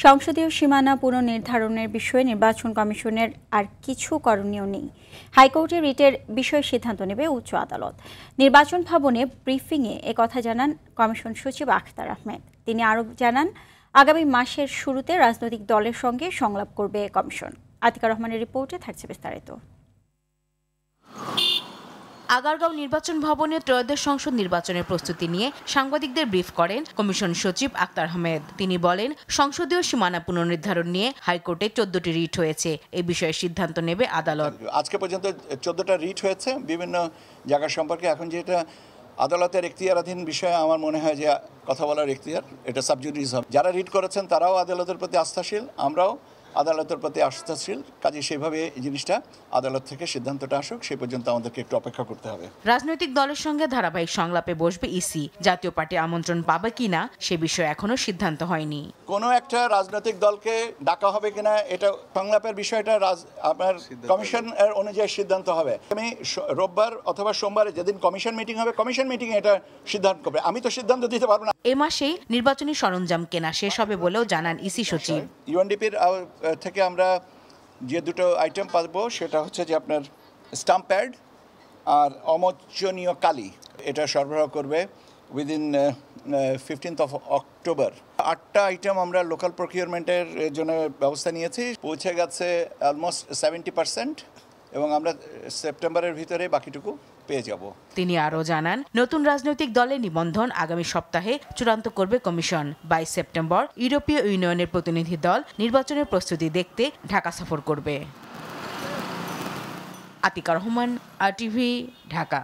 সংসদীয় সীমানা পুনর্নির্ধারণের বিষয়ে নির্বাচন কমিশনের আর কিছু করণীয় নেই। হাইকোর্টের রিটের বিষয়ে সিদ্ধান্ত নেবে উচ্চ আদালত। নির্বাচন ভবনে ব্রিফিংয়ে একথা জানান কমিশন সচিব আখতার আহমেদ। তিনি আরও জানান, আগামী মাসের শুরুতে রাজনৈতিক দলের সঙ্গে সংলাপ করবে কমিশন। আতিকা রহমানের রিপোর্টে থাকছে বিস্তারিত। আগারগাঁও নির্বাচন ভবনে ত্রয়োদশ সংসদ নির্বাচনের প্রস্তুতি নিয়ে সাংবাদিকদের ব্রিফ করেন কমিশন সচিব আখতার আহমেদ। তিনি বলেন, সংসদীয় সীমানা পুনর্নির্ধারণ নিয়ে হাইকোর্টে 14টি রিট হয়েছে। এই বিষয়ে সিদ্ধান্ত নেবে আদালত। আজকে পর্যন্ত 14টা রিট হয়েছে বিভিন্ন জায়গা সম্পর্কে। এখন যেটা আদালতের এখতিয়ারাধীন বিষয়ে আমার মনে হয় যে কথা বলার এখতিয়ার, এটা সাবজুডিস হবে। যারা রিট করেছেন তারাও আদালতের প্রতি আস্থাশীল, আমরাও আদালতের প্রতি আস্থাশীল। কাজে সেভাবে এই জিনিসটা আদালত থেকে সিদ্ধান্তটা আসুক, সেই পর্যন্ত আমাদেরকে একটু অপেক্ষা করতে হবে। রাজনৈতিক দলের সঙ্গে ধারাবাহিক সংলাপে বসবে ইসি। জাতীয় পার্টি আমন্ত্রণ পাবে কিনা সে বিষয়ে এখনো সিদ্ধান্ত হয়নি। কোনো একটা রাজনৈতিক দলকে ডাকা হবে কিনা এটা সংলাপের বিষয়টা আপনার কমিশন এর অনুযায়ী সিদ্ধান্ত হবে। আমি রোববার অথবা সোমবারে যেদিন কমিশন মিটিং হবে, কমিশন মিটিংয়ে এটা সিদ্ধান্ত করবে। আমি তো সিদ্ধান্ত দিতে পারবো না। এ মাসেই নির্বাচনী সরঞ্জাম কেনা শেষ হবে বলেও জানান ইসি সচিব। ইউএনডিপির থেকে আমরা যে দুটো আইটেম পাবো সেটা হচ্ছে যে আপনার স্টাম্প প্যাড আর অমোচনীয় কালি, এটা সরবরাহ করবে উইদিন 15th of October। 8টা আইটেম আমরা লোকাল প্রকিউরমেন্টের জন্য ব্যবস্থা নিয়েছি, পৌঁছে গেছে অলমোস্ট 70%, এবং আমরা সেপ্টেম্বরের ভিতরে বাকিটুকু পেয়ে যাব। তিনি আরও জানান, নতুন রাজনৈতিক দলের নিবন্ধন আগামী সপ্তাহে চূড়ান্ত করবে কমিশন। 22 সেপ্টেম্বর ইউরোপীয় ইউনিয়নের প্রতিনিধি দল নির্বাচনের প্রস্তুতি দেখতে ঢাকা সফর করবে। আতিকা রহমান, RTV, ঢাকা।